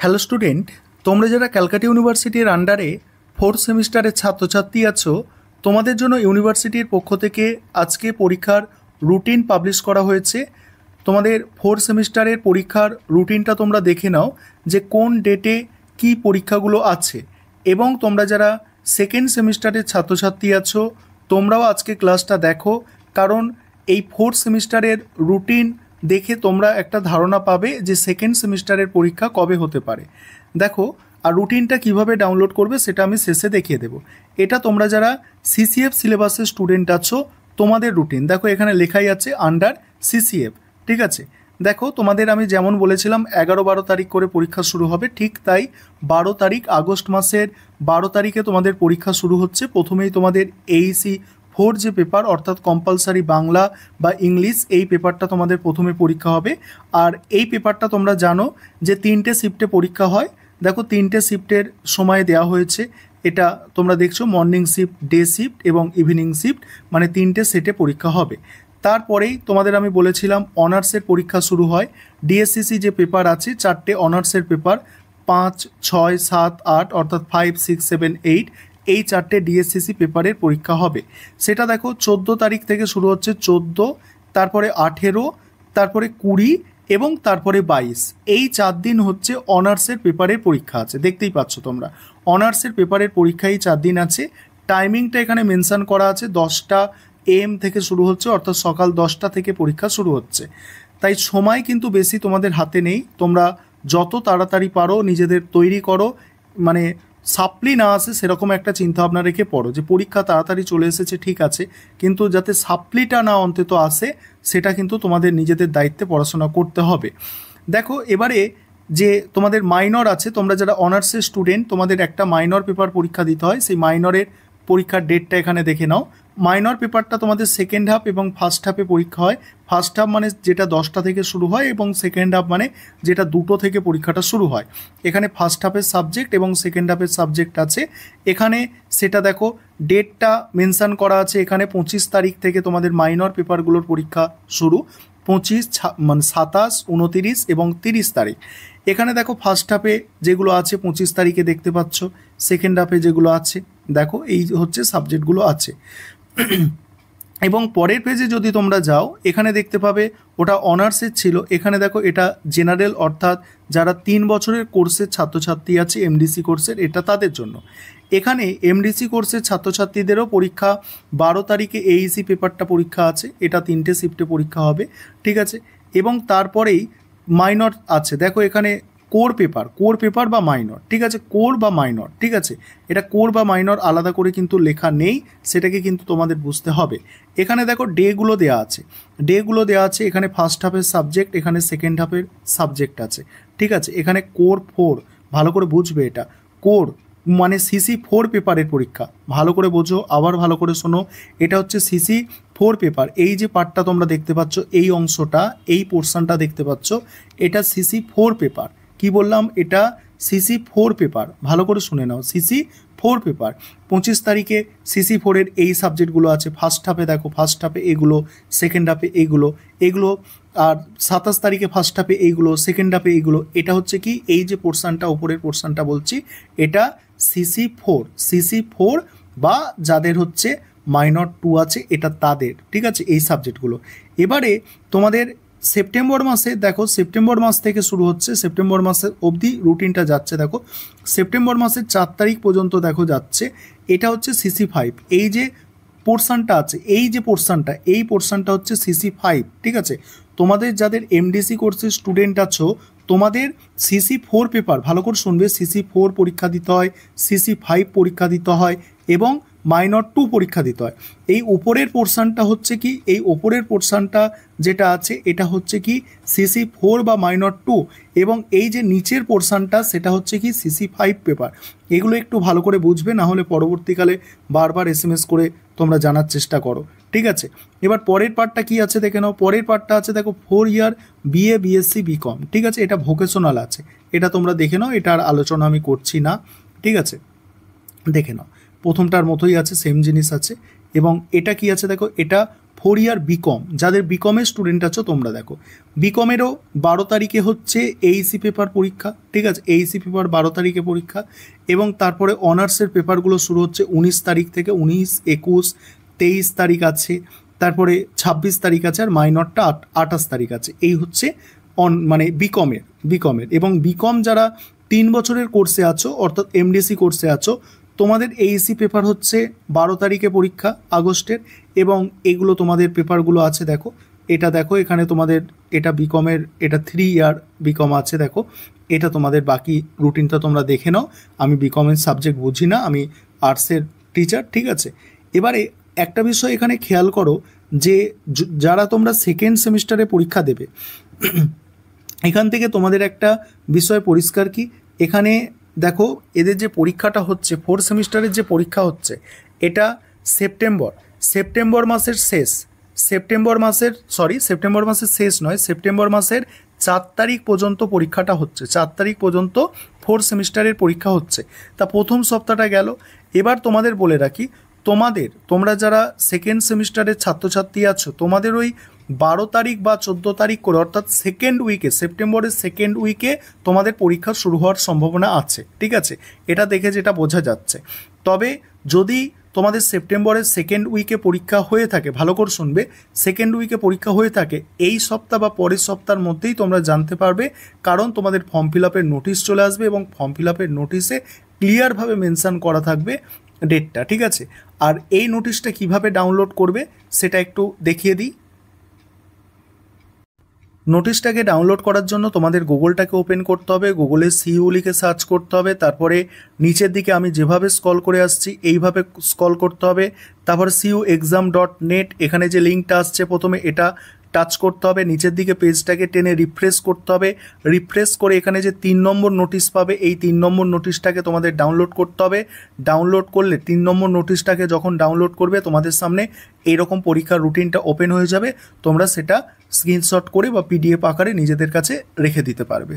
Hello student, তোমরা যারা ক্যালকাটা ইউনিভার্সিটির আন্ডারে ফোর্থ সেমিস্টারের ছাত্রছাত্রী আছো, তোমাদের জন্য ইউনিভার্সিটির পক্ষ থেকে আজকে পরীক্ষার রুটিন পাবলিশ করা হয়েছে। তোমাদের ফোর্থ সেমিস্টারের পরীক্ষার রুটিনটা তোমরা দেখে নাও যে কোন ডেটে কি পরীক্ষাগুলো আছে, এবং তোমরা যারা সেকেন্ড সেমিস্টারের ছাত্রছাত্রী আছো তোমরাও আজকে ক্লাসটা দেখো, কারণ এই ফোর্থ সেমিস্টারের রুটিন দেখে তোমরা একটা ধারণা পাবে যে সেকেন্ড সেমিস্টারের পরীক্ষা কবে হতে পারে। দেখো, আর রুটিনটা কিভাবে ডাউনলোড করবে সেটা আমি শেষে দেখিয়ে দেবো। এটা তোমরা যারা সিসিএফ সিলেবাসের স্টুডেন্ট আছো তোমাদের রুটিন দেখো, এখানে লেখাই আছে আন্ডার সিসিএফ। ঠিক আছে, দেখো তোমাদের আমি যেমন বলেছিলাম 11-12 তারিখ করে পরীক্ষা শুরু হবে, ঠিক তাই 12 তারিখ আগস্ট মাসের 12 তারিখে তোমাদের পরীক্ষা শুরু হচ্ছে। প্রথমেই তোমাদের এইসি 4 যে পেপার অর্থাৎ কম্পালসারি বাংলা বা ইংলিশ, এই পেপারটা তোমাদের প্রথমে পরীক্ষা হবে। আর এই পেপারটা তোমরা জানো যে 3টে শিফটে পরীক্ষা হয়। দেখো 3টে শিফটের সময় দেওয়া হয়েছে, এটা তোমরা দেখছো মর্নিং শিফট, ডে শিফট এবং ইভিনিং শিফট, মানে 3টে সেটে পরীক্ষা হবে। তারপরেই তোমাদের আমি বলেছিলাম অনার্সের পরীক্ষা শুরু হয়। ডিএসসিসি যে পেপার আছে 4টে অনার্সের পেপার, 5, 6, 7, 8 অর্থাৎ 5, 6, 7, 8, এই 4টে ডিএসসিসি পেপারের পরীক্ষা হবে। সেটা দেখো 14 তারিখ থেকে শুরু হচ্ছে, 14, তারপরে 18, তারপরে 20 এবং তারপরে 22, এই 4 দিন হচ্ছে অনার্সের পেপারের পরীক্ষা আছে। দেখতেই পাচ্ছ তোমরা অনার্সের পেপারের পরীক্ষা এই 4 দিন আছে। টাইমিংটা এখানে মেনশন করা আছে, 10টা AM থেকে শুরু হচ্ছে, অর্থাৎ সকাল 10টা থেকে পরীক্ষা শুরু হচ্ছে। তাই সময় কিন্তু বেশি তোমাদের হাতে নেই, তোমরা যত তাড়াতাড়ি পারো নিজেদের তৈরি করো, মানে সাপ্লি না আসে সেরকম একটা চিন্তাভাবনা রেখে পড়ো যে পরীক্ষা তাড়াতাড়ি চলে এসেছে ঠিক আছে, কিন্তু যাতে সাপ্লিটা না অন্তত আসে সেটা কিন্তু তোমাদের নিজেদের দায়িত্বে পড়াশোনা করতে হবে। দেখো এবারে যে তোমাদের মাইনর আছে, তোমরা যারা অনার্সের স্টুডেন্ট তোমাদের একটা মাইনর পেপার পরীক্ষা দিতে হয়, সেই মাইনরের পরীক্ষার ডেটটা এখানে দেখে নাও। মাইনর পেপারটা তোমাদের সেকেন্ড হাফ এবং ফার্স্ট হাফে পরীক্ষা হয়। ফার্স্ট হাফ মানে যেটা 10টা থেকে শুরু হয়, এবং সেকেন্ড হাফ মানে যেটা 2টো থেকে পরীক্ষাটা শুরু হয়। এখানে ফার্স্ট হাফের সাবজেক্ট এবং সেকেন্ড হাফের সাবজেক্ট আছে এখানে, সেটা দেখো ডেটটা মেনশান করা আছে এখানে। 25 তারিখ থেকে তোমাদের মাইনর পেপারগুলোর পরীক্ষা শুরু, 25, মানে 27, 29 এবং 30 তারিখ। এখানে দেখো ফার্স্ট হাফে যেগুলো আছে 25 তারিখে দেখতে পাচ্ছ, সেকেন্ড হাফে যেগুলো আছে দেখো এই হচ্ছে সাবজেক্টগুলো আছে। এবং পরের পেজে যদি তোমরা যাও এখানে দেখতে পাবে ওটা অনার্সের ছিল, এখানে দেখো এটা জেনারেল অর্থাৎ যারা 3 বছরের কোর্সের ছাত্রছাত্রী আছে এমডিসি কোর্সের, এটা তাদের জন্য। এখানে এমডিসি কোর্সের ছাত্রছাত্রীদেরও পরীক্ষা 12 তারিখে এইসি পেপারটা পরীক্ষা আছে, এটা 3টে শিফটে পরীক্ষা হবে। ঠিক আছে, এবং তারপরেই মাইনর আছে, দেখো এখানে কোর পেপার বা মাইনর। ঠিক আছে, কোর বা মাইনর, ঠিক আছে, এটা কোর বা মাইনর আলাদা করে কিন্তু লেখা নেই, সেটাকে কিন্তু তোমাদের বুঝতে হবে। এখানে দেখো ডেগুলো দেওয়া আছে, এখানে ফার্স্ট হাফের সাবজেক্ট, এখানে সেকেন্ড হাফের সাবজেক্ট আছে। ঠিক আছে, এখানে কোর 4, ভালো করে বুঝবে, এটা কোর মানে CC4 পেপারের পরীক্ষা, ভালো করে বোঝো, আবার ভালো করে শোনো, এটা হচ্ছে CC4 পেপার। এই যে পার্টটা তোমরা দেখতে পাচ্ছ, এই অংশটা, এই পোর্শনটা দেখতে পাচ্ছ, এটা CC4 পেপার। কি বললাম, এটা CC4 পেপার, ভালো করে শুনে নাও, CC4 পেপার। 25 তারিখে CC4 এর এই সাবজেক্টগুলো আছে। ফার্স্ট হাফে দেখো, ফার্স্ট হাফে এগুলো, সেকেন্ড হাফে এইগুলো, আর 27 তারিখে ফার্স্ট হাফে এইগুলো, সেকেন্ড হাফে এইগুলো। এটা হচ্ছে কি, এই যে পোর্শনটা, উপরের পোর্শনটা বলছি, এটা CC4 বা যাদের হচ্ছে মাইনর 2 আছে এটা তাদের। ঠিক আছে, এই সাবজেক্টগুলো। এবারে তোমাদের সেপ্টেম্বর মাসে দেখো, সেপ্টেম্বর মাস থেকে শুরু হচ্ছে, সেপ্টেম্বর মাসের অবধি রুটিনটা যাচ্ছে। দেখো সেপ্টেম্বর মাসের 4 তারিখ পর্যন্ত দেখো যাচ্ছে, এটা হচ্ছে CC5। এই যে পোর্শনটা আছে, এই পোর্শনটা হচ্ছে CC5। ঠিক আছে, তোমাদের যাদের এমডিসি কোর্সের স্টুডেন্ট আছো তোমাদের CC4 পেপার, ভালো করে শুনবে, CC4 পরীক্ষা দিতে হয়, CC5 পরীক্ষা দিতে হয় এবং মাইনর 2 পরীক্ষা দিতে হয়। এই উপরের পোর্শনটা হচ্ছে কি, এই উপরের পোর্শনটা যেটা আছে এটা হচ্ছে কি CC4 বা মাইনর 2, এবং এই যে নিচের পোর্শনটা সেটা হচ্ছে কি CC5 পেপার। এগুলো একটু ভালো করে বুঝবে, না হলে পরবর্তীকালে বারবার SMS করে তোমরা জানার চেষ্টা করো। ঠিক আছে, এবার পরের পার্টটা কি আছে দেখে নাও। পরের পার্টটা আছে দেখো 4 ইয়ার BA BSc BCom। ঠিক আছে, এটা ভোকেশনাল আছে, এটা তোমরা দেখে নাও, এটার আলোচনা আমি করছি না। ঠিক আছে, দেখে নাও, প্রথমটার মতোই আছে, সেম জিনিস আছে। এবং এটা কি আছে দেখো, এটা 4 ইয়ার বিকম, যাদের বিকমের স্টুডেন্ট আছো তোমরা দেখো, বিকমেরও 12 তারিখে হচ্ছে এইসি পেপার পরীক্ষা, ঠিক আছে, এইসি পেপার 12 তারিখে পরীক্ষা, এবং তারপরে অনার্সের পেপারগুলো শুরু হচ্ছে 19 তারিখ থেকে, 19, 21, 23 তারিখ আছে, তারপরে 26 তারিখ আছে, আর মাইনরটা 28 তারিখ আছে। এই হচ্ছে মানে বিকমের এবং বিকম যারা 3 বছরের কোর্সে আছো অর্থাৎ এমডিসি কোর্সে আছো, তোমাদের এইসি পেপার হচ্ছে 12 তারিখে পরীক্ষা আগস্টের, এবং এগুলো তোমাদের পেপারগুলো আছে দেখো, এটা দেখো এখানে তোমাদের, এটা বিকমের, এটা 3 ইয়ার বিকম আছে দেখো, এটা তোমাদের বাকি রুটিনটা তোমরা দেখে নাও। আমি বিকমের সাবজেক্ট বুঝি না, আমি আর্টসের টিচার, ঠিক আছে। এবারে একটা বিষয় এখানে খেয়াল করো যে যারা তোমরা সেকেন্ড সেমিস্টারে পরীক্ষা দেবে, এখান থেকে তোমাদের একটা বিষয় পরিষ্কার কি, এখানে দেখো এদের যে পরীক্ষাটা হচ্ছে, 4 সেমিস্টারের যে পরীক্ষা হচ্ছে, এটা সেপ্টেম্বর মাসের শেষ, সেপ্টেম্বর মাসের শেষ নয়, সেপ্টেম্বর মাসের 4 তারিখ পর্যন্ত পরীক্ষাটা হচ্ছে, 4 তারিখ পর্যন্ত 4 সেমিস্টারের পরীক্ষা হচ্ছে। তা প্রথম সপ্তাহটা গেল। এবার তোমাদের বলে রাখি, তোমরা যারা সেকেন্ড সেমিস্টারের ছাত্রছাত্রী আছো, তোমাদের ওই 12 তারিখ বা 14 তারিখ করে, অর্থাৎ সেকেন্ড উইকে, সেপ্টেম্বরের সেকেন্ড উইকে তোমাদের পরীক্ষা শুরু হওয়ার সম্ভাবনা আছে, ঠিক আছে, এটা দেখে যেটা বোঝা যাচ্ছে। তবে যদি তোমাদের সেপ্টেম্বরের সেকেন্ড উইকে পরীক্ষা হয়ে থাকে, ভালো করে শুনবে, সেকেন্ড উইকে পরীক্ষা হয়ে থাকে, এই সপ্তাহ বা পরের সপ্তাহের মধ্যেই তোমরা জানতে পারবে, কারণ তোমাদের ফর্ম ফিল আপের নোটিশ চলে আসবে এবং ফর্ম ফিল আপের নোটিশে ক্লিয়ারভাবে মেনশান করা থাকবে ডেটটা, ঠিক আছে। আর এই নোটিশটা কিভাবে ডাউনলোড করবে সেটা একটু দেখিয়ে দিই। নোটিশটাকে ডাউনলোড করার জন্য তোমাদের গুগলটাকে ওপেন করতে হবে, গুগলে সিইউ লিখে সার্চ করতে হবে, তারপরে নিচের দিকে আমি যেভাবে স্ক্রল করে আসছি এইভাবে স্ক্রল করতে হবে, তারপরে CUexam.net এখানে যে লিঙ্কটা আসছে প্রথমে এটা টাচ করতে হবে, নিচের দিকে পেজটাকে টেনে রিফ্রেশ করতে হবে, রিফ্রেশ করে এখানে যে 3 নম্বর নোটিশ পাবে, এই 3 নম্বর নোটিশটাকে তোমাদের ডাউনলোড করতে হবে। ডাউনলোড করলে 3 নম্বর নোটিশটাকে যখন ডাউনলোড করবে, তোমাদের সামনে এইরকম পরীক্ষার রুটিনটা ওপেন হয়ে যাবে, তোমরা সেটা স্ক্রিনশট করে বা PDF আকারে নিজেদের কাছে রেখে দিতে পারবে।